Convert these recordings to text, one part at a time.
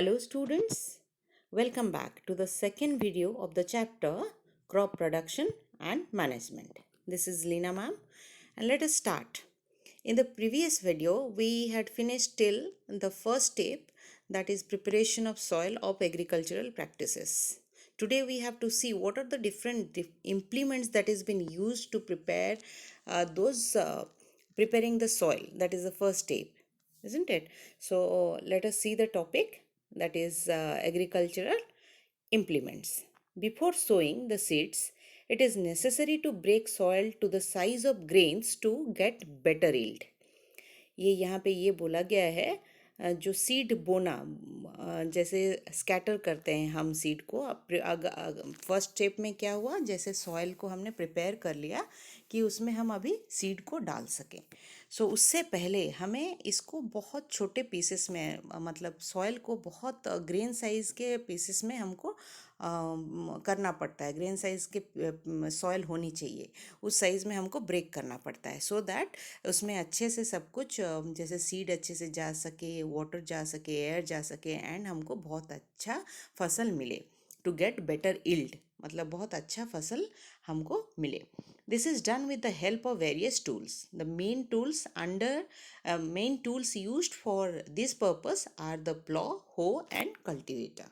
Hello students, welcome back to the second video of the chapter Crop Production and Management. This is Leena ma'am and let us start. In the previous video we had finished till the first step, that is preparation of soil of agricultural practices. Today we have to see what are the different implements that has been used to prepare those preparing the soil. That is the first step, isn't it? So let us see the topic, that is agricultural implements. Before sowing the seeds, it is necessary to break soil to the size of grains to get better yield. ये यहाँ पे ये बोला गया है, जो seed बोना, जैसे स्कैटर करते हैं हम सीड को। फर्स्ट स्टेप में क्या हुआ, जैसे सॉइल को हमने प्रिपेयर कर लिया कि उसमें हम अभी सीड को डाल सकें। सो उससे पहले हमें इसको बहुत छोटे पीसेस में, मतलब सॉइल को बहुत ग्रेन साइज़ के पीसेस में हमको करना पड़ता है। ग्रेन साइज़ के सॉइल होनी चाहिए, उस साइज़ में हमको ब्रेक करना पड़ता है, सो दैट उसमें अच्छे से सब कुछ, जैसे सीड अच्छे से जा सके, वाटर जा सके, एयर जा सके, एंड हमको बहुत अच्छा फसल मिले, टू गेट बेटर यील्ड, मतलब बहुत अच्छा फसल हमको मिले। This is done with the help of various tools. The main tools used for this purpose are the plough, hoe and cultivator.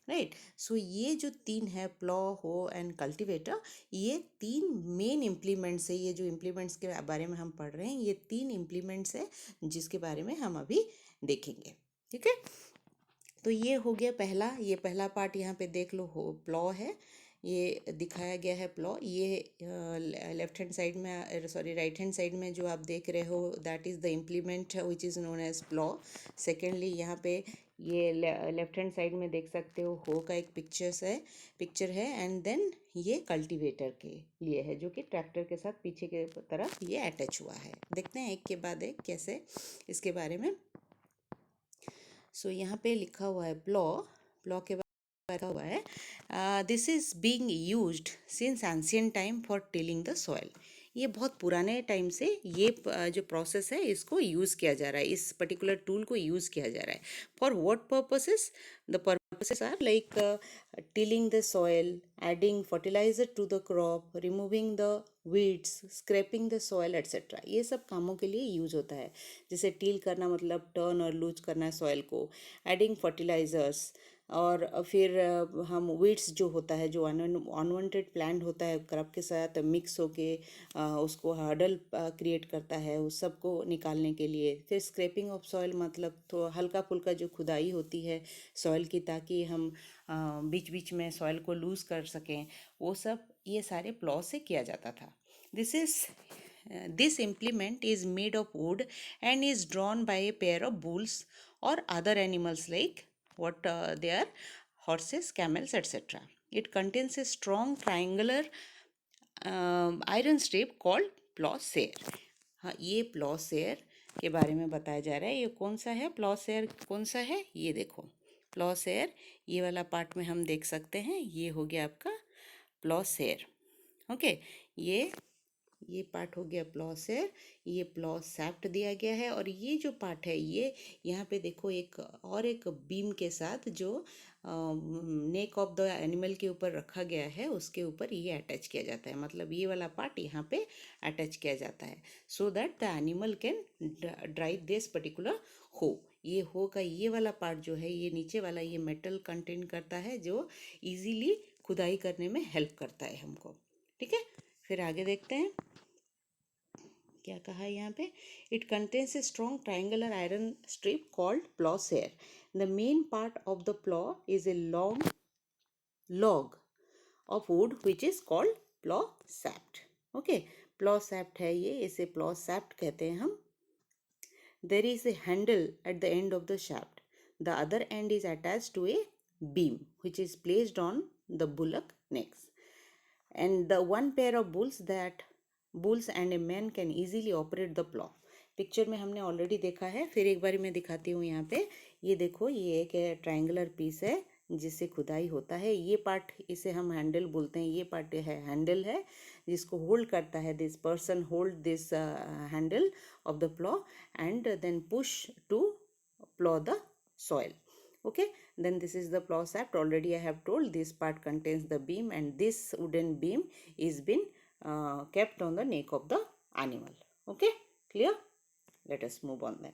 Right, so ये जो तीन है, प्लॉ, हो एंड कल्टिवेटर, ये तीन मेन इम्प्लीमेंट्स है। ये जो इम्प्लीमेंट्स के बारे में हम पढ़ रहे हैं, ये तीन इम्प्लीमेंट्स है जिसके बारे में हम अभी देखेंगे। ठीक है, तो ये हो गया पहला। ये पहला पार्ट यहाँ पे देख लो, हो प्लॉ है, ये दिखाया गया है प्लॉ। ये लेफ्ट हैंड साइड में, सॉरी राइट हैंड साइड में जो आप देख रहे हो, that is the implement which is known as plough. Secondly यहाँ पे ये लेफ्ट हैंड साइड में देख सकते हो का एक पिक्चर है, एंड देन ये कल्टीवेटर के लिए है, जो कि ट्रैक्टर के साथ पीछे के तरफ ये अटैच हुआ है। देखते हैं एक के बाद एक कैसे इसके बारे में। सो यहाँ पे लिखा हुआ है प्लॉ। प्लॉ के बाद लिखा हुआ है, this is being used since ancient time for tilling the soil. ये बहुत पुराने टाइम से ये जो प्रोसेस है इसको यूज़ किया जा रहा है, इस पर्टिकुलर टूल को यूज़ किया जा रहा है। For what purposes? The purposes are like tilling the soil, adding fertiliser to the crop, removing the weeds, scraping the soil etcetera. ये सब कामों के लिए यूज होता है। जैसे टील करना मतलब टर्न और लूज करना है सॉइल को, एडिंग फर्टिलाइजर्स, और फिर हम वीड्स जो होता है, जो अनवांटेड प्लांट होता है क्रॉप के साथ मिक्स होके उसको हर्डल क्रिएट करता है, उस सब को निकालने के लिए। फिर स्क्रैपिंग ऑफ सॉइल मतलब तो हल्का फुल्का जो खुदाई होती है सॉइल की, ताकि हम बीच बीच में सॉइल को लूज़ कर सकें, वो सब ये सारे प्लॉ से किया जाता था। This implement is made of wood and is drawn by a pair of bulls or other animals like they are horses, camels, etc. It contains a strong triangular iron strip called plowshare. हाँ, ये प्लॉशेयर के बारे में बताया जा रहा है। ये कौन सा है प्लॉशेयर, कौन सा है, ये देखो प्लॉशेयर, ये वाला पार्ट में हम देख सकते हैं। ये हो गया आपका प्लॉशेयर। ओके, ये पार्ट हो गया प्लॉ से, ये प्लॉ सैफ्ट दिया गया है। और ये जो पार्ट है, ये यहाँ पे देखो एक बीम के साथ जो नेक ऑफ द एनिमल के ऊपर रखा गया है, उसके ऊपर ये अटैच किया जाता है। मतलब ये वाला पार्ट यहाँ पे अटैच किया जाता है, so that the animal can drive this particular हो। ये हो का ये वाला पार्ट जो है, ये नीचे वाला, ये मेटल कंटेन करता है, जो इजीली खुदाई करने में हेल्प करता है हमको। ठीक है, फिर आगे देखते हैं क्या कहा है यहाँ पे। It contains a strong triangular iron strip called ploughshare. The main part of the plough is a long log of wood which is called plough shaft. Okay, plough shaft है ये, इसे प्लॉ सैप्ट कहते हैं हम। There is a handle at the end of the shaft, the other end is attached to a beam which is placed on the bullock necks, and the one pair of bulls and a man can easily operate the plow. Picture में हमने already देखा है, फिर एक बार मैं दिखाती हूँ यहाँ पे। ये देखो, ये एक ट्रायंगुलर पीस है जिससे खुदाई होता है। ये पार्ट, इसे हम हैंडल बोलते हैं। ये पार्ट है हैंडल है जिसको होल्ड करता है, this person hold this handle of the plough and then push to plough the soil. Okay, then this is the plow shaft. Already I have told this part contains the beam, and this wooden beam is been kept on the neck of the animal. Okay, clear? Let us move on then.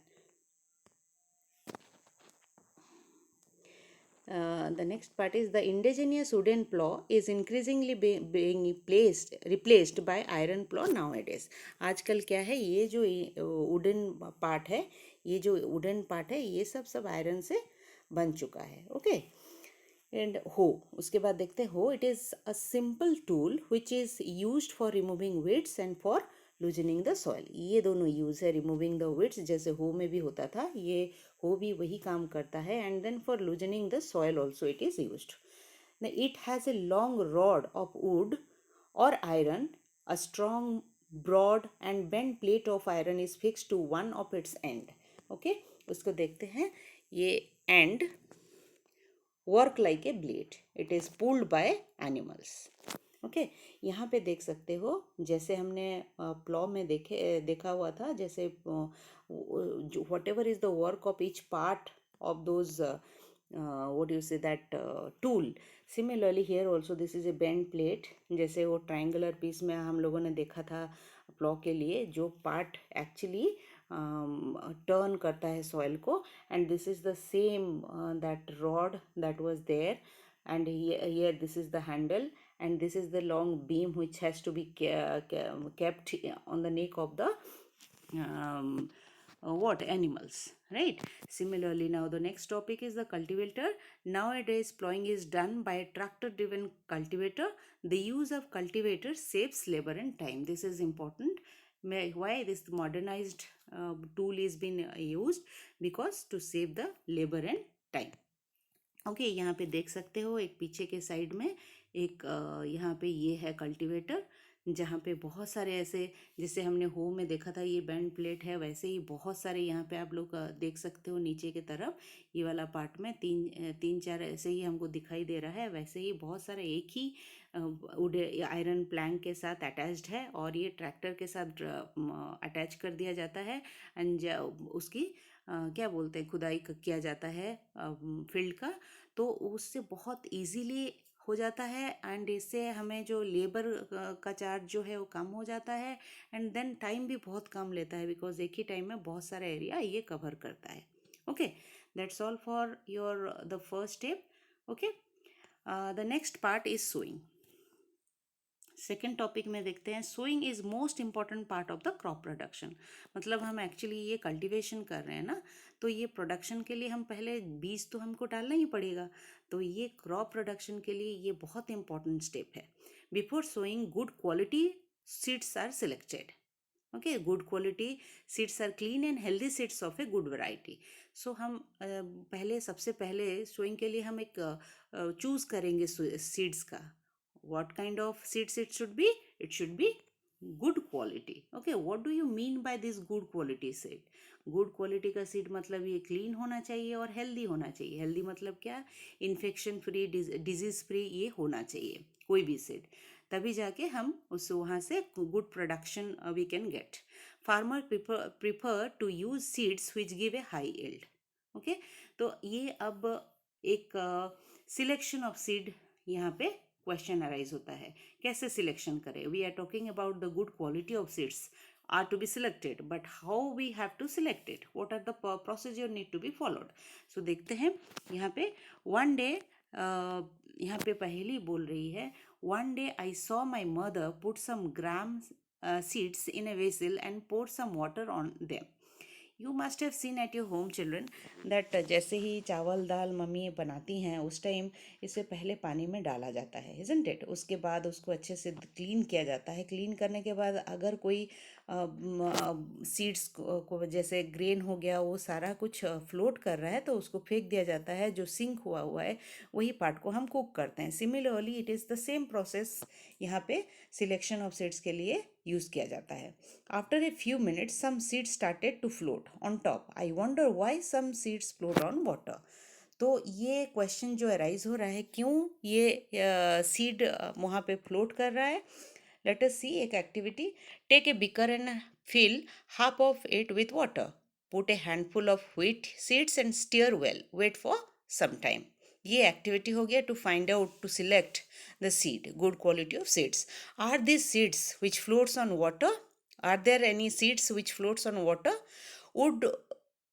The next part is the indigenous wooden plow is increasingly being replaced by iron plow nowadays. आजकल क्या है, ये जो wooden part है, ये जो wooden part है, ये सब आयरन से बन चुका है. ओके, एंड हो, उसके बाद देखते हैं hoe. It is a simple tool which is used for removing weeds and for loosening the soil. ये दोनों यूज़ है. रिमूविंग द वेट्स जैसे हो में भी होता था, ये हो भी वही काम करता है. And then for loosening the soil also it is used. It has a long rod of wood और iron. A strong broad and bend plate of iron is fix to one of its end. Okay, उसको देखते हैं. ये end work like a blade. It is pulled by animals. Okay, यहाँ पे देख सकते हो, जैसे हमने प्लॉ में देखा हुआ था, जैसे what ever is the work of each part of those what do you say that tool. Similarly here also this is a bend plate. जैसे वो triangular piece में हम लोगों ने देखा था प्लॉ के लिए, जो पार्ट एक्चुअली टर्न करता है सॉइल को. And this is the same that rod that was there. And here this is the handle, and this is the long beam which has to be kept on the neck of the what animals, right? Similarly, now the next topic is the cultivator. Nowadays plowing is done by a tractor driven cultivator. The use of cultivator saves labor and time. This is important. Why this modernized tool is being used? Because to save the labor and time. Okay, यहाँ पे देख सकते हो एक पीछे के side में एक यहाँ पे ये है कल्टीवेटर, जहाँ पे बहुत सारे ऐसे, जैसे हमने हो में देखा था ये बैंड प्लेट है, वैसे ही बहुत सारे यहाँ पे आप लोग देख सकते हो नीचे की तरफ. ये वाला पार्ट में तीन चार ऐसे ही हमको दिखाई दे रहा है. वैसे ही बहुत सारे एक ही आयरन प्लैंक के साथ अटैच्ड है, और ये ट्रैक्टर के साथ अटैच कर दिया जाता है. एंड उसकी क्या बोलते हैं, खुदाई किया जाता है फील्ड का, तो उससे बहुत इजीली हो जाता है. एंड इससे हमें जो लेबर का चार्ज जो है वो कम हो जाता है. एंड देन टाइम भी बहुत कम लेता है, बिकॉज एक ही टाइम में बहुत सारा एरिया ये कवर करता है. Okay, that's all for your the first step. Okay, the next part is sowing. Second topic में देखते हैं. Sowing is most important part of the crop production. मतलब हम एक्चुअली ये कल्टीवेशन कर रहे हैं ना, तो ये प्रोडक्शन के लिए हम पहले बीज तो हमको डालना ही पड़ेगा. तो ये क्रॉप प्रोडक्शन के लिए ये बहुत इंपॉर्टेंट स्टेप है. Before sowing good quality seeds are selected. Okay, good quality seeds are clean and healthy seeds of a good variety. So हम पहले सबसे पहले सोइंग के लिए हम एक चूज़ करेंगे सीड्स का. what kind of seeds it should be? It should be good quality. Okay, what do you mean by this good quality seed? good quality का सीड मतलब ये क्लीन होना चाहिए और हेल्दी होना चाहिए. हेल्दी मतलब क्या? इन्फेक्शन फ्री, डिजीज फ्री ये होना चाहिए कोई भी सीड. तभी जाके हम उस वहाँ से good production we can get. Farmer prefer to use seeds which give a high yield. Okay, तो ये अब एक सिलेक्शन ऑफ सीड यहाँ पे क्वेश्चन अराइज होता है. कैसे सिलेक्शन करें? We are talking about the good quality of seeds are to be selected, but how we have to select it, what are the procedure need to be followed. So देखते हैं यहाँ पे. One day, यहाँ पे पहली बोल रही है, one day I saw my mother put some gram seeds in a vessel and pour some water on them. You must have seen at your home children that जैसे ही चावल दाल मम्मी बनाती हैं, उस टाइम इसे पहले पानी में डाला जाता है, इजंट इट. उसके बाद उसको अच्छे से क्लीन किया जाता है. क्लीन करने के बाद अगर कोई सीड्स को जैसे ग्रेन हो गया, वो सारा कुछ फ्लोट कर रहा है, तो उसको फेंक दिया जाता है. जो सिंक हुआ है वही पार्ट को हम कुक करते हैं. Similarly it is the same process यहाँ पे सिलेक्शन ऑफ सीड्स के लिए यूज़ किया जाता है. After a few minutes some seeds started to float on top. I wonder why some seeds float on water. तो ये क्वेश्चन जो अराइज हो रहा है, क्यों ये सीड वहाँ पे फ्लोट कर रहा है. लेट अस सी एक activity. Take a beaker and fill half of it with water. Put a handful of wheat seeds and stir well. Wait for sometime. ये एक्टिविटी हो गया to find out to select the seed, good quality of seeds. Are this seeds which floats on water? Are there any seeds which floats on water? Would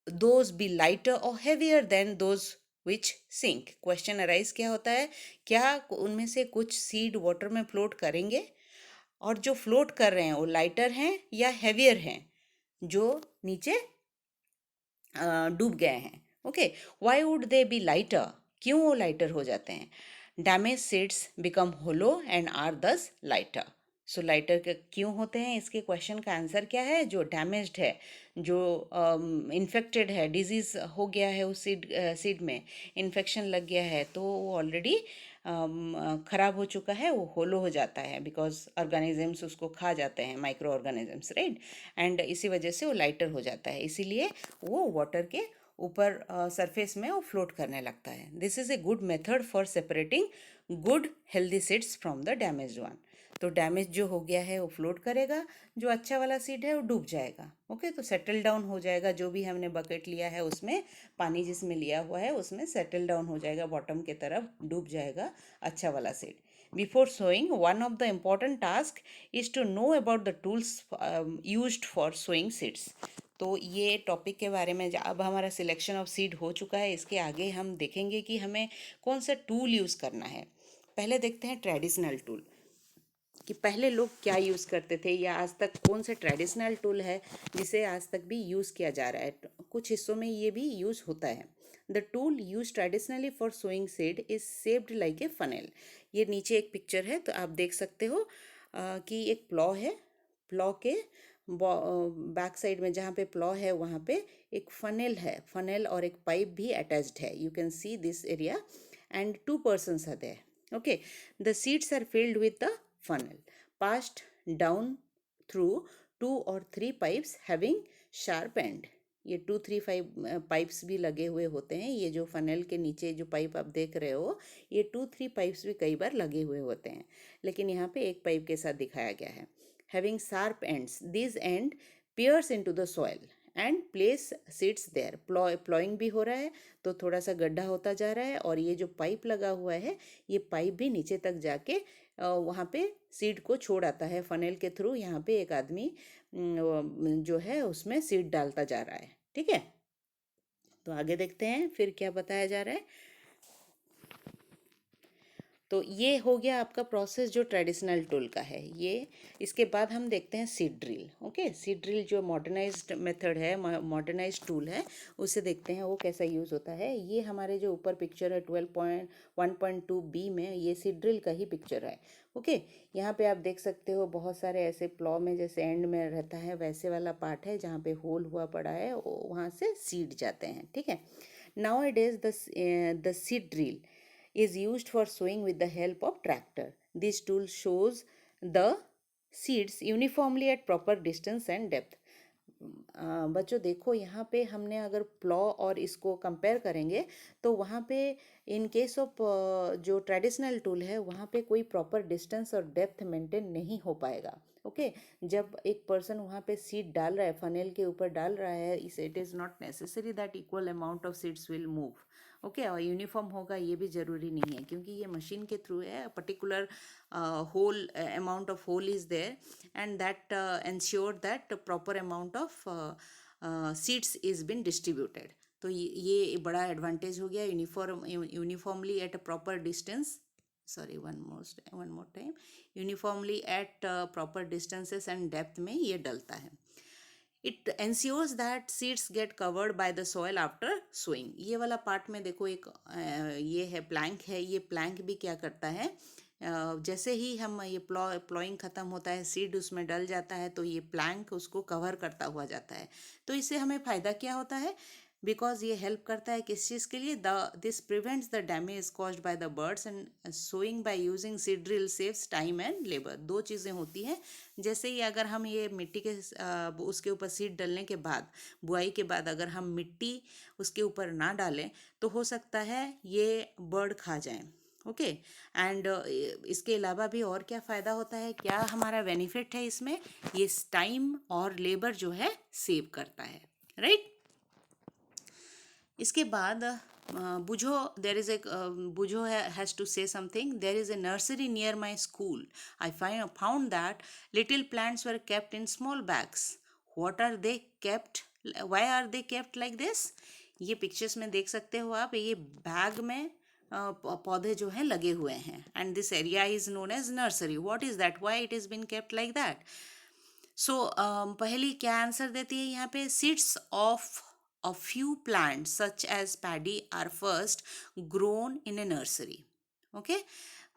those be lighter or heavier than those which sink? Question arise क्या होता है, क्या उनमें से कुछ seed water में float करेंगे, और जो फ्लोट कर रहे हैं वो लाइटर हैं या हैवियर हैं जो नीचे डूब गए हैं. Okay, why would they be lighter? क्यों वो लाइटर हो जाते हैं? Damage seeds become hollow and are thus lighter. So lighter के क्यों होते हैं, इसके क्वेश्चन का आंसर क्या है? जो डैमेज्ड है, जो इन्फेक्टेड है, डिजीज़ हो गया है उस सीड में, इन्फेक्शन लग गया है, तो वो ऑलरेडी ख़राब हो चुका है, वो होलो हो जाता है बिकॉज ऑर्गेनिजम्स उसको खा जाते हैं, माइक्रो ऑर्गेनिजम्स, राइट. एंड इसी वजह से वो लाइटर हो जाता है, इसीलिए वो वाटर के ऊपर सरफेस में वो फ्लोट करने लगता है. This is a good method for separating good healthy seeds from the damage one. तो डैमेज जो हो गया है वो फ्लोट करेगा, जो अच्छा वाला सीड है वो डूब जाएगा. ओके, तो सेटल डाउन हो जाएगा, जो भी हमने बकेट लिया है उसमें पानी जिसमें लिया हुआ है उसमें सेटल डाउन हो जाएगा, बॉटम की तरफ डूब जाएगा अच्छा वाला seed. Before sowing, one of the important task is to know about the tools used for sowing seeds. तो ये टॉपिक के बारे में अब हमारा सिलेक्शन ऑफ सीड हो चुका है, इसके आगे हम देखेंगे कि हमें कौन सा टूल यूज़ करना है. पहले देखते हैं ट्रेडिशनल टूल, कि पहले लोग क्या यूज़ करते थे या आज तक कौन सा ट्रेडिशनल टूल है जिसे आज तक भी यूज़ किया जा रहा है. कुछ हिस्सों में ये भी यूज़ होता है. The tool use traditionally for sowing seed is shaped like a funnel. ये नीचे एक पिक्चर है तो आप देख सकते हो कि एक प्लॉ है. प्लॉ के बैक साइड में जहाँ पे प्लॉ है वहाँ पे एक फनेल है, फनेल और एक पाइप भी अटैच्ड है. You can see this area and two persons are there. Okay, the seeds are filled with the funnel, passed down through 2 or 3 pipes having sharp end. ये 2, 3, 5 पाइप्स भी लगे हुए होते हैं. ये जो फनल के नीचे जो पाइप आप देख रहे हो, ये 2, 3 पाइप्स भी कई बार लगे हुए होते हैं, लेकिन यहाँ पे एक पाइप के साथ दिखाया गया है. Having sharp ends, this end pierce into the soil and place seeds there. Ploughing भी हो रहा है तो थोड़ा सा गड्ढा होता जा रहा है, और ये जो पाइप लगा हुआ है ये पाइप भी नीचे तक जाके वहाँ पे सीड को छोड़ आता है फनेल के थ्रू. यहाँ पे एक आदमी जो है उसमें सीड डालता जा रहा है. ठीक है, तो आगे देखते हैं फिर क्या बताया जा रहा है. तो ये हो गया आपका प्रोसेस जो ट्रेडिशनल टूल का है. ये इसके बाद हम देखते हैं seed drill. Okay, seed drill जो मॉडर्नाइज्ड मेथड है, मॉडर्नाइज्ड टूल है, उससे देखते हैं वो कैसा यूज़ होता है. ये हमारे जो ऊपर पिक्चर है 12.1.2b में, ये सीड ड्रिल का ही पिक्चर है. ओके, यहाँ पे आप देख सकते हो बहुत सारे ऐसे प्लॉ में जैसे एंड में रहता है वैसे वाला पार्ट है जहाँ पे होल हुआ पड़ा है, वहाँ से सीड जाते हैं. ठीक है, now it is the seed drill is used for sowing with the help of tractor. This tool shows the seeds uniformly at proper distance and depth. बच्चों देखो यहाँ पे हमने अगर प्लॉ और इसको कंपेयर करेंगे तो वहाँ पे इन केस ऑफ जो ट्रेडिशनल टूल है वहाँ पे कोई प्रॉपर डिस्टेंस और डेप्थ मेंटेन नहीं हो पाएगा. ओके, जब एक पर्सन वहाँ पे सीड डाल रहा है, फनेल के ऊपर डाल रहा है, it is not necessary that equal amount of seeds will move. Okay, और यूनिफॉर्म होगा ये भी ज़रूरी नहीं है, क्योंकि ये मशीन के थ्रू है. Particular whole amount of hole is there and that ensure that proper amount of seeds is been distributed. तो ये बड़ा एडवांटेज हो गया. Uniformly at a proper distance, sorry one more time, uniformly at proper distances and depth में ये डलता है. It ensures that seeds get covered by the soil after sowing. ये वाला पार्ट में देखो एक ये है प्लैंक है. ये प्लैंक भी क्या करता है, जैसे ही हम ये प्लॉइंग ख़त्म होता है, सीड उसमें डल जाता है, तो ये प्लैंक उसको कवर करता हुआ जाता है. तो इससे हमें फ़ायदा क्या होता है, बिकॉज ये हेल्प करता है किस चीज़ के लिए, this prevents the damage caused by the birds and sowing by using seed drill saves time and labour. दो चीज़ें होती हैं. जैसे ही अगर हम ये मिट्टी के उसके ऊपर सीड डलने के बाद, बुआई के बाद अगर हम मिट्टी उसके ऊपर ना डालें तो हो सकता है ये बर्ड खा जाएं. ओके, एंड इसके अलावा भी और क्या फ़ायदा होता है, क्या हमारा बेनिफिट है इसमें, ये टाइम और लेबर जो है सेव करता है. राइट, इसके बाद Bujo, there is a Bujo has to say something. There is a nursery near my school. I found that little plants were kept in small bags. What are they kept? Why are they kept like this? ये pictures में देख सकते हो आप, ये bag में पौधे जो हैं लगे हुए हैं. And this area is known as nursery. What is that? Why it is been kept like that? So पहली क्या आंसर देती है यहाँ पे? Seeds of a few plants such as paddy are first grown in a nursery. Okay,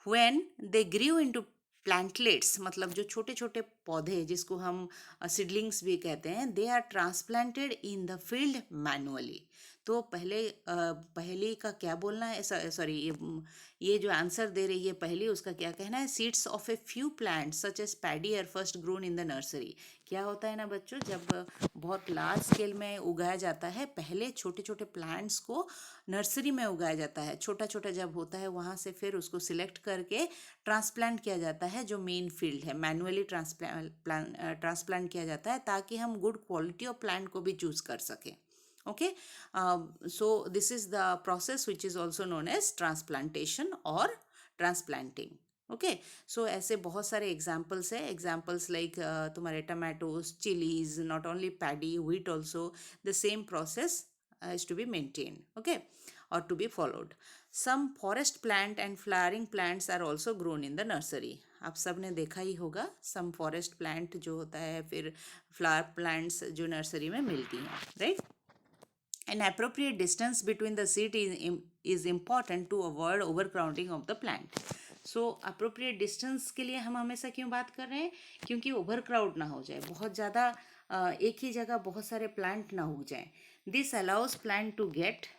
when they grew into plantlets, मतलब जो छोटे छोटे पौधे जिसको हम सीडलिंग्स भी कहते हैं, they are transplanted in the field manually. तो पहली का क्या बोलना है? सॉरी, ये जो आंसर दे रही है पहली, उसका क्या कहना है? Seeds of a few plants such as paddy are first grown in the nursery. क्या होता है ना बच्चों, जब बहुत लार्ज स्केल में उगाया जाता है, पहले छोटे छोटे प्लांट्स को नर्सरी में उगाया जाता है. छोटा छोटा जब होता है वहाँ से फिर उसको सिलेक्ट करके ट्रांसप्लांट किया जाता है. जो मेन फील्ड है, मैनुअली ट्रांसप्लांट किया जाता है ताकि हम गुड क्वालिटी ऑफ प्लांट को भी चूज कर सकें. Okay, so this is the process which is also known as transplantation or transplanting. Okay, so ऐसे बहुत सारे एग्जाम्पल्स है. एग्जाम्पल्स लाइक तुम्हारे tomatoes, chillies, not only paddy, wheat also, the same process has to be maintain. Okay, और to be followed. Some forest plant and flowering plants are also grown in the nursery. आप सब ने देखा ही होगा सम forest plant जो होता है, फिर फ्लावर प्लांट्स जो नर्सरी में मिलती हैं, right? An appropriate distance between the seed is important to avoid overcrowding of the plant. So appropriate distance के लिए हम हमेशा क्यों बात कर रहे हैं? क्योंकि overcrowd ना हो जाए, बहुत ज़्यादा एक ही जगह बहुत सारे प्लांट ना उग जाएं. This allows plant to get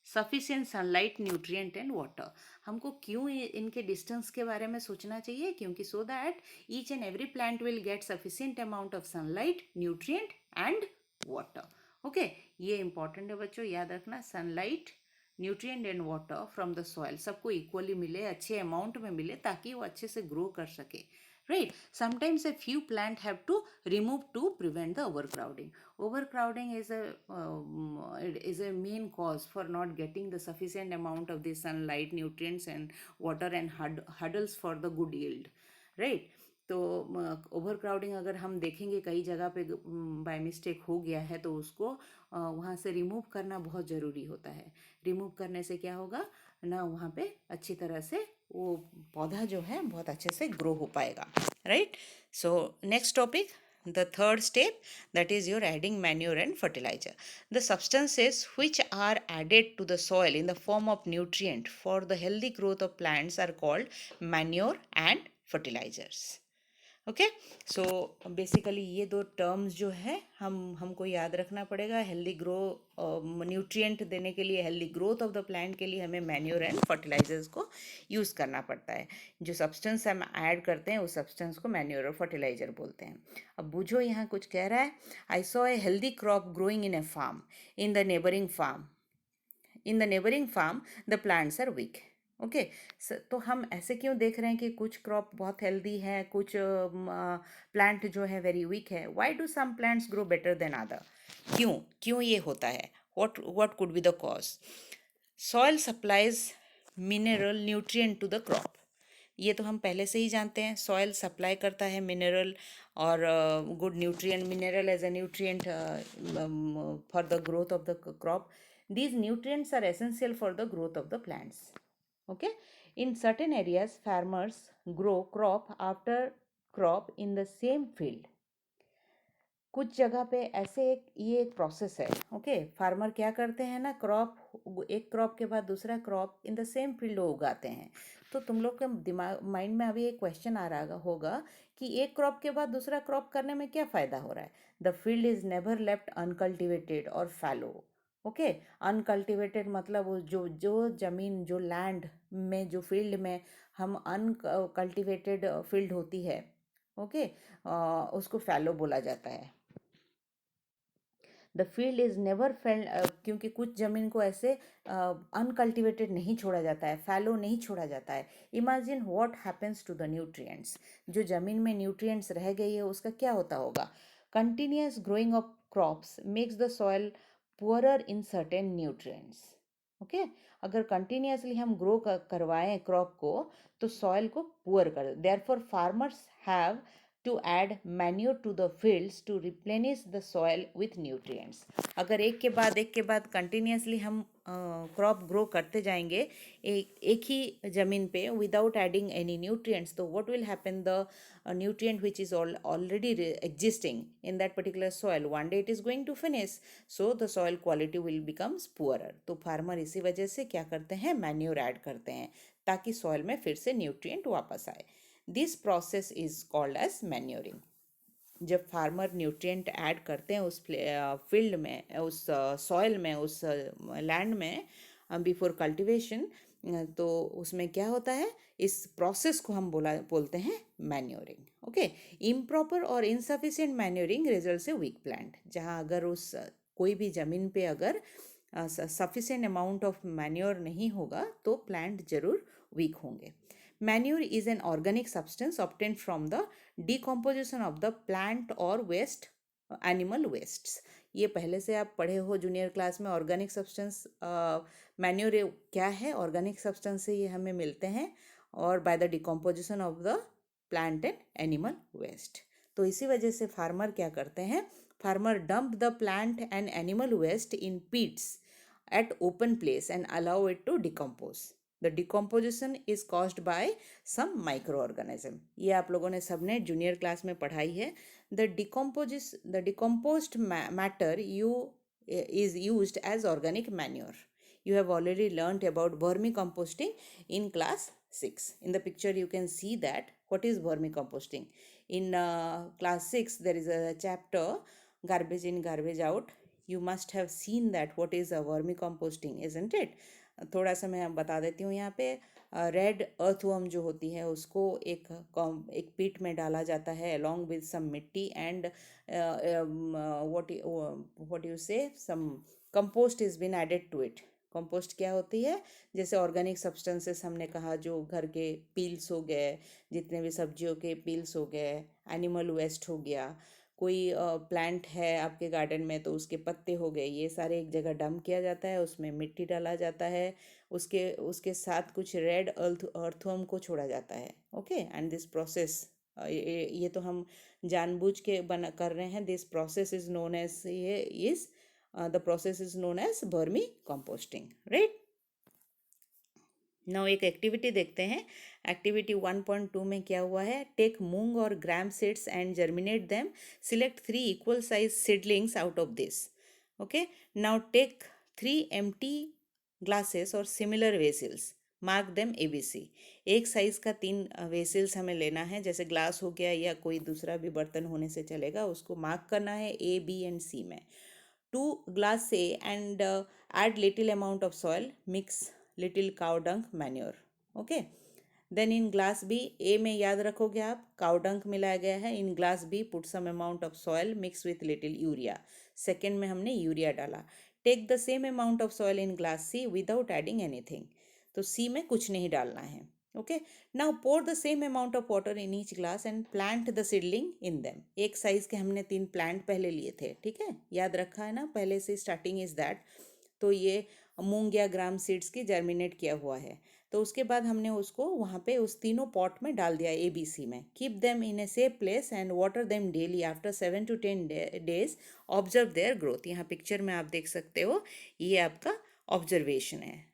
sufficient sunlight, nutrient and water. हमको क्यों इनके डिस्टेंस के बारे में सोचना चाहिए? क्योंकि so that each and every plant will get sufficient amount of sunlight, nutrient and water. Okay, ये इंपॉर्टेंट है बच्चों, याद रखना. Sunlight, nutrient and water from the soil सबको इक्वली मिले, अच्छे अमाउंट में मिले, ताकि वो अच्छे से ग्रो कर सके, right? Sometimes a few plant have to remove to prevent the overcrowding. Overcrowding is a main cause for not getting the sufficient amount of the sunlight, nutrients and water and hurdles for the good yield, right? तो over crowding अगर हम देखेंगे कई जगह पे by mistake हो गया है, तो उसको वहाँ से रिमूव करना बहुत ज़रूरी होता है. रिमूव करने से क्या होगा ना, वहाँ पे अच्छी तरह से वो पौधा जो है बहुत अच्छे से ग्रो हो पाएगा, right? So next topic, the third step, that is your adding manure and fertilizer. The substances which are added to the soil in the form of nutrient for the healthy growth of plants are called manure and fertilizers. Okay, so basically ये दो terms जो है हमको याद रखना पड़ेगा. Healthy grow, nutrient देने के लिए, healthy growth of the plant के लिए हमें मैन्योर एंड फर्टिलाइजर्स को यूज़ करना पड़ता है. जो सब्सटेंस हम ऐड करते हैं उस सब्सटेंस को मैन्योर और फर्टिलाइजर बोलते हैं. अब बूझो यहाँ कुछ कह रहा है. I saw a healthy crop growing in a farm, in the neighbouring farm. In the neighbouring farm the plants are weak. Okay, तो हम ऐसे क्यों देख रहे हैं कि कुछ क्रॉप बहुत हेल्दी है, कुछ प्लांट जो है वेरी वीक है? Why do some plants grow better than other? क्यों क्यों ये होता है? What could be the cause? Soil supplies mineral nutrient to the crop. ये तो हम पहले से ही जानते हैं, सॉइल सप्लाई करता है मिनरल और good nutrient. Mineral as a nutrient for the growth of the crop. These nutrients are essential for the growth of the plants. Okay, in certain areas farmers grow crop after crop in the same field. कुछ जगह पे ऐसे ये एक process है. Okay, farmer क्या करते हैं ना, एक क्रॉप के बाद दूसरा crop in the same field उगाते हैं. तो तुम लोग के दिमाग माइंड में अभी एक क्वेश्चन आ रहा होगा कि एक क्रॉप के बाद दूसरा क्रॉप करने में क्या फ़ायदा हो रहा है? The field is never left uncultivated और फैलो. ओके, अनकल्टिवेटेड मतलब जो ज़मीन, जो लैंड में, जो फील्ड में हम अनकल्टिवेटेड फील्ड होती है, ओके, उसको फैलो बोला जाता है. The field is never failed, क्योंकि कुछ ज़मीन को ऐसे अनकल्टिवेटेड नहीं छोड़ा जाता है, फैलो नहीं छोड़ा जाता है. Imagine what happens to the nutrients. जो ज़मीन में न्यूट्रिएंट्स रह गई है उसका क्या होता होगा? Continuous growing of crops makes the soil poorer in certain nutrients. Okay. अगर कंटिन्यूअसली हम ग्रो करवाएं क्रॉप को तो सॉइल को पुअर कर, therefore farmers have to add manure to the fields to replenish the soil with nutrients. अगर एक के बाद कंटिन्यूअसली हम क्रॉप ग्रो करते जाएंगे एक ही ज़मीन पे विदाउट एडिंग एनी न्यूट्रिएंट्स, तो what will happen, the nutrient which is already existing in that particular soil, one day it is going to finish, so the soil quality will becomes poorer. तो farmer इसी वजह से क्या करते हैं, manure add करते हैं ताकि सॉइल में फिर से न्यूट्रिएंट वापस आए. This process is called as manuring. जब फार्मर न्यूट्रिएंट ऐड करते हैं उस फील्ड में, उस सॉइल में, उस लैंड में बिफोर कल्टीवेशन, तो उसमें क्या होता है, इस प्रोसेस को हम बोलते हैं मैन्योरिंग. ओके. इम्प्रॉपर और इनसफिशिएंट मैन्योरिंग रिजल्ट से वीक प्लांट. जहाँ अगर उस कोई भी ज़मीन पे अगर सफिशिएंट अमाउंट ऑफ मैन्योर नहीं होगा तो प्लांट जरूर वीक होंगे. Manure is an organic substance obtained from the decomposition of the plant or waste, animal wastes. ये पहले से आप पढ़े हो जूनियर क्लास में. ऑर्गेनिक सब्सटेंस मैन्योर क्या है, ऑर्गेनिक सब्सटेंस से ये हमें मिलते हैं और by the decomposition of the plant and animal waste. तो इसी वजह से फार्मर क्या करते हैं, farmer dump the plant and animal waste in pits at open place and allow it to decompose. The decomposition is caused by some microorganism. ये आप लोगों ने सबने जूनियर क्लास में पढ़ाई है. The decomposed matter is used as organic manure. You have already learnt about vermicomposting in class 6. In the picture you can see that what is vermicomposting. In class 6 there is a chapter garbage in garbage out. You must have seen that what is a vermicomposting, isn't it? थोड़ा सा मैं बता देती हूँ यहाँ पे. Red earthworm जो होती है उसको एक पीट में डाला जाता है अलॉन्ग विद सम मिट्टी and what you say some compost is been added to it. Compost क्या होती है, जैसे ऑर्गेनिक सब्सटेंसेस हमने कहा, जो घर के पील्स हो गए, जितने भी सब्जियों के पील्स हो गए, एनिमल वेस्ट हो गया, कोई प्लांट है आपके गार्डन में तो उसके पत्ते हो गए, ये सारे एक जगह डंप किया जाता है, उसमें मिट्टी डाला जाता है, उसके उसके साथ कुछ रेड अर्थवर्म को छोड़ा जाता है. ओके. एंड दिस प्रोसेस, ये तो हम जानबूझ के बना कर रहे हैं. This process is known as, ये is the process is known as vermicomposting, right. Now एक एक्टिविटी देखते हैं. एक्टिविटी 1.2 में क्या हुआ है, टेक मूंग और gram seeds and germinate them, select 3 equal size seedlings out of this. Okay. Now take 3 empty glasses और similar vessels, mark them ABC. एक साइज का 3 वेसल्स हमें लेना है, जैसे ग्लास हो गया या कोई दूसरा भी बर्तन होने से चलेगा, उसको मार्क करना है A, B एंड C में. 2 glass A and add little amount of soil, mix little cow dung manure. Okay. Then in glass B, A में याद रखोगे आप काउ डंक मिलाया गया है. In glass B put some amount of soil mix with little urea. Second में हमने urea डाला. Take the same amount of soil in glass C without adding anything. तो सी में कुछ नहीं डालना है. Okay. Now pour the same amount of water in each glass and plant the seedling in them. एक size के हमने 3 plant पहले लिए थे, ठीक है, याद रखा है ना, पहले से स्टार्टिंग इज दैट. तो ये मूंग या ग्राम सीड्स की जर्मिनेट किया हुआ है. तो उसके बाद हमने उसको वहाँ पे उस तीनों पॉट में डाल दिया ABC में. Keep them in a safe place and water them daily after 7 to 10 days. Observe their growth. यहाँ पिक्चर में आप देख सकते हो, ये आपका ऑब्जर्वेशन है.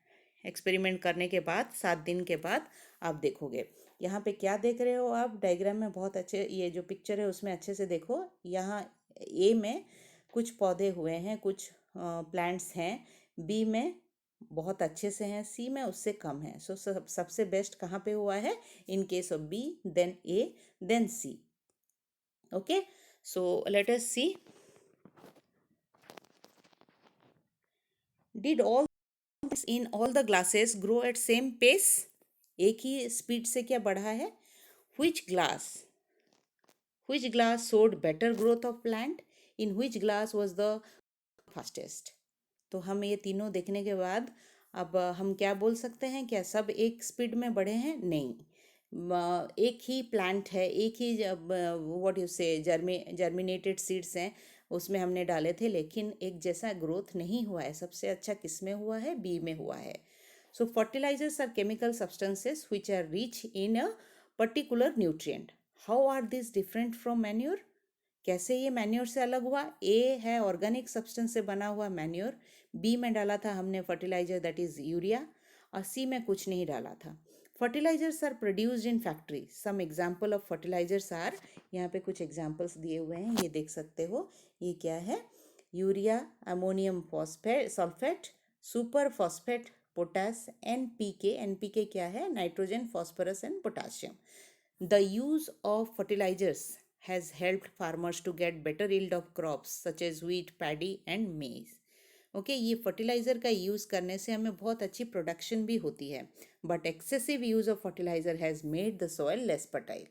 एक्सपेरिमेंट करने के बाद 7 दिन के बाद आप देखोगे. यहाँ पे क्या देख रहे हो आप डायग्राम में, बहुत अच्छे, ये जो पिक्चर है उसमें अच्छे से देखो. यहाँ ए में कुछ पौधे हुए हैं, कुछ प्लांट्स हैं, बी में बहुत अच्छे से हैं, सी में उससे कम है. सो सबसे बेस्ट कहाँ पे हुआ है, in case of B, then A, then C. Okay. So let us see. Did all in all the glasses grow at same pace. एक ही स्पीड से क्या बढ़ा है. which glass which glass showed better growth of plant, in which glass was the fastest. तो हम ये तीनों देखने के बाद अब हम क्या बोल सकते हैं, क्या सब एक स्पीड में बढ़े हैं, नहीं. एक ही प्लांट है, एक ही व्हाट यू से जर्मिनेटेड सीड्स हैं, उसमें हमने डाले थे, लेकिन एक जैसा ग्रोथ नहीं हुआ है। सबसे अच्छा किस में हुआ है? बी में हुआ है। So fertilizers are chemical substances which are rich in a particular nutrient. How are this different from manure? कैसे ये मैन्योर से अलग हुआ? ए है ऑर्गेनिक सब्सटेंस से बना हुआ मैन्योर, बी में डाला था हमने फर्टिलाइजर दैट इज यूरिया, और सी में कुछ नहीं डाला था। Fertilisers are produced in factory. Some example of fertilisers are, यहाँ पे कुछ एग्जाम्पल्स दिए हुए हैं, ये देख सकते हो। ये क्या है? Urea, ammonium phosphate sulphate, super phosphate, potash, NPK. NPK क्या है? Nitrogen, phosphorus and potassium. The use of fertilizers has helped farmers to get better yield of crops such as wheat, paddy and maize. ओके, ये fertiliser का use करने से हमें बहुत अच्छी प्रोडक्शन भी होती है, but excessive use of fertiliser has made the soil less fertile.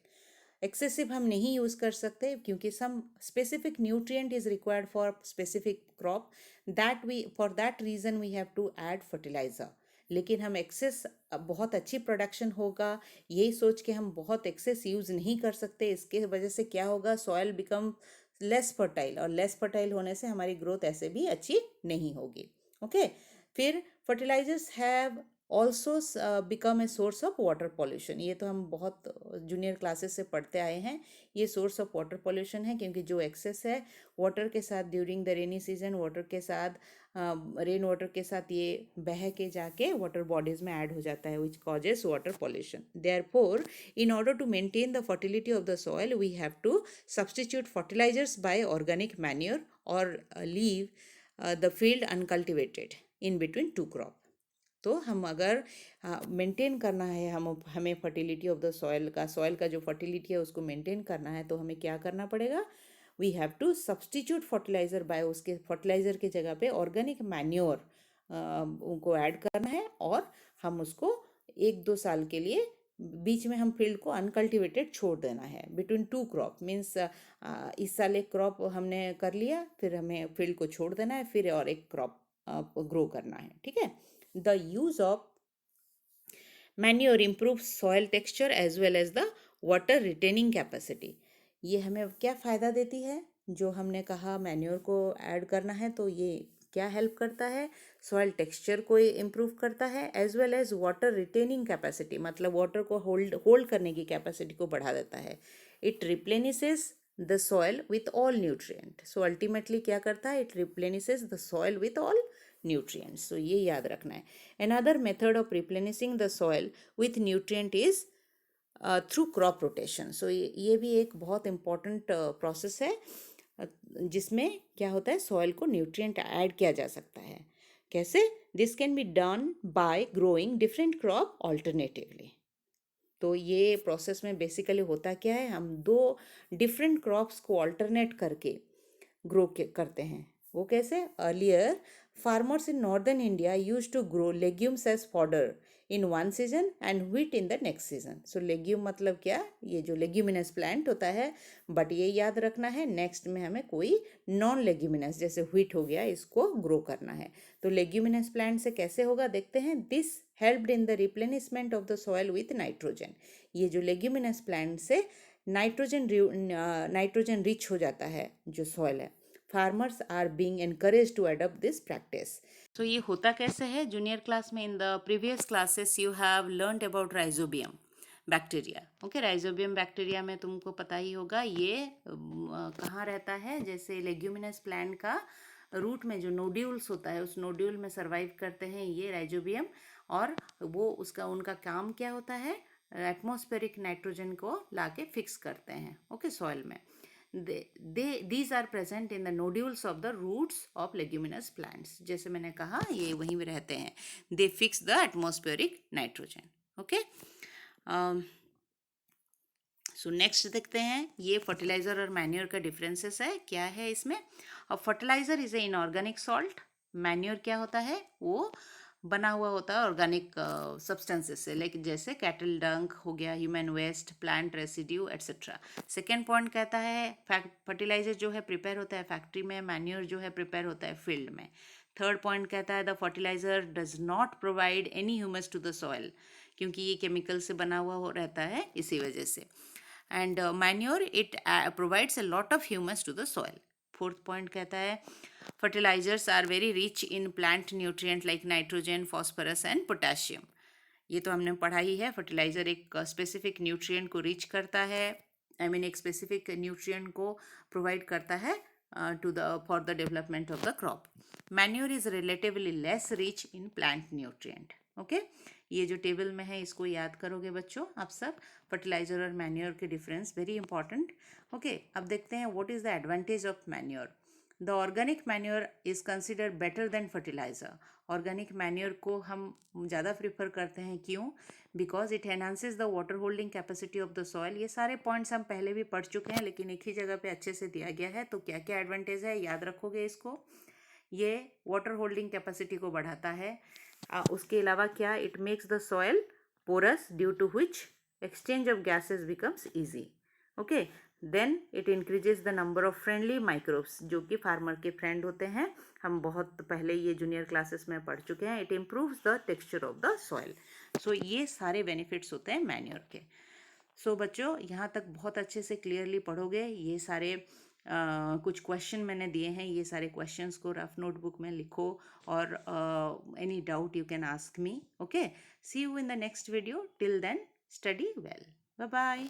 Excessive हम नहीं यूज़ कर सकते क्योंकि some specific nutrient is required for specific crop, that we for that reason we have to add fertiliser. लेकिन हम access, बहुत अच्छी production होगा यही सोच के हम बहुत एक्सेस यूज़ नहीं कर सकते। इसके वजह से क्या होगा? सॉइल बिकम लेस फर्टाइल, और लेस फर्टाइल होने से हमारी ग्रोथ ऐसे भी अच्छी नहीं होगी। ओके, फिर fertilisers have also become a source of water pollution. ये तो हम बहुत जूनियर क्लासेस से पढ़ते आए हैं। ये सोर्स ऑफ वाटर पॉल्यूशन है क्योंकि जो एक्सेस है वाटर के साथ during the rainy season, water के साथ, रेन वाटर के साथ ये बह के जाके वाटर बॉडीज में ऐड हो जाता है, which causes water pollution. Therefore in order to maintain the fertility of the soil, we have to substitute fertilizers by organic manure or leave the field uncultivated in between two crop. तो हम अगर maintain करना है, हमें fertility of the soil का जो fertility है उसको मेंटेन करना है, तो हमें क्या करना पड़ेगा? We have to substitute fertiliser by, उसके फर्टिलाइज़र की जगह पे ऑर्गेनिक मैन्योर उनको ऐड करना है, और हम उसको 1-2 साल के लिए बीच में हम फील्ड को अनकल्टिवेटेड छोड़ देना है। बिटवीन टू क्रॉप मीन्स इस साल एक क्रॉप हमने कर लिया, फिर हमें फील्ड को छोड़ देना है, फिर और एक क्रॉप ग्रो करना है। ठीक है। The use of manure improve soil texture as well as the water retaining capacity. ये हमें क्या फ़ायदा देती है? जो हमने कहा मैन्योर को ऐड करना है, तो ये क्या हेल्प करता है? सॉइल टेक्सचर को इम्प्रूव करता है, as well as water retaining capacity, मतलब वाटर को होल्ड करने की कैपेसिटी को बढ़ा देता है। It replenishes the soil with all nutrient. So ultimately क्या करता है? It replenishes the soil with all nutrients. So ये याद रखना है। Another method of replenishing the soil with nutrient is through crop rotation. So ये भी एक बहुत important process है जिसमें क्या होता है? सॉइल को न्यूट्रिएंट ऐड किया जा सकता है। कैसे? This can be done by growing different crop alternatively. तो ये प्रोसेस में बेसिकली होता क्या है? हम 2 डिफरेंट क्रॉप्स को ऑल्टरनेट करके ग्रो करते हैं। वो कैसे? Earlier farmers in northern India used to grow legumes as fodder in one season and wheat in the next season. So legume मतलब क्या? ये जो leguminous plant होता है, बट ये याद रखना है नेक्स्ट में हमें कोई नॉन लेग्यूमिनस जैसे wheat हो गया इसको ग्रो करना है। तो लेग्यूमिनस प्लांट से कैसे होगा देखते हैं। This helped in the replenishment of the soil with nitrogen. ये जो लेग्यूमिनस प्लांट से नाइट्रोजन रिच हो जाता है जो सॉइल है। Farmers are being encourage to adopt this practice. तो ये होता कैसे है? जूनियर क्लास में in the previous classes you have learned about rhizobium bacteria. Okay, rhizobium bacteria में तुमको पता ही होगा ये कहाँ रहता है। जैसे लेग्यूमिनस प्लांट का रूट में जो नोड्यूल्स होता है उस नोड्यूल में सर्वाइव करते हैं ये राइजोबियम, और वो उनका काम क्या होता है? एटमॉस्फेरिक नाइट्रोजन को लाके फिक्स करते हैं ओके सॉइल में। these are present in the nodules of the roots of leguminous plants. जैसे मैंने कहा ये वहीं में रहते हैं। they fix the atmospheric nitrogen. okay, so next देखते हैं। ये फर्टिलाइजर और मैन्योर का डिफरेंसेस है, क्या है इसमें। अब fertiliser is a inorganic salt, manure क्या होता है? वो बना हुआ होता है ऑर्गेनिक सब्सटेंसेस से, लाइक जैसे कैटल डंक हो गया, human waste, plant residue etcetera. Second point कहता है फर्टिलाइजर जो है प्रिपेयर होता है फैक्ट्री में, मैन्योर जो है प्रिपेयर होता है फील्ड में। थर्ड पॉइंट कहता है the fertiliser does not provide any humus to the soil, क्योंकि ये केमिकल से बना हुआ रहता है इसी वजह से। And manure it provides a lot of humus to the soil. Fourth point कहता है fertilisers are very rich in plant nutrient like nitrogen, phosphorus and potassium. ये तो हमने पढ़ा ही है। फर्टिलाइजर एक स्पेसिफिक न्यूट्रिएंट को रिच करता है, आई मीन एक स्पेसिफिक न्यूट्रिएंट को प्रोवाइड करता है to the for the development of the crop. Manure is relatively less rich in plant nutrient. Okay, ये जो टेबल में है इसको याद करोगे बच्चों आप सब। फर्टिलाइजर और मैन्योर के डिफरेंस वेरी इंपॉर्टेंट। ओके, अब देखते हैं what is the advantage of manure. The organic manure is consider better than fertiliser. Organic manure को हम ज़्यादा प्रीफर करते हैं, क्यों? Because it enhances the water holding capacity of the soil. ये सारे पॉइंट्स हम पहले भी पढ़ चुके हैं, लेकिन एक ही जगह पे अच्छे से दिया गया है। तो क्या क्या एडवांटेज है याद रखोगे इसको। ये वाटर होल्डिंग कैपेसिटी को बढ़ाता है। उसके अलावा क्या, it makes the soil porous due to which exchange of gases becomes easy. Okay, then it increases the number of friendly microbes, जो कि फार्मर के फ्रेंड होते हैं। हम बहुत पहले ये जूनियर क्लासेस में पढ़ चुके हैं। It improves the texture of the soil. So ये सारे बेनिफिट्स होते हैं मैन्योर के। सो बच्चों यहाँ तक बहुत अच्छे से क्लियरली पढ़ोगे। ये सारे कुछ क्वेश्चन मैंने दिए हैं, ये सारे क्वेश्चंस को रफ नोटबुक में लिखो और any doubt you can ask me. Okay, see you in the next video. Till then study well, bye bye.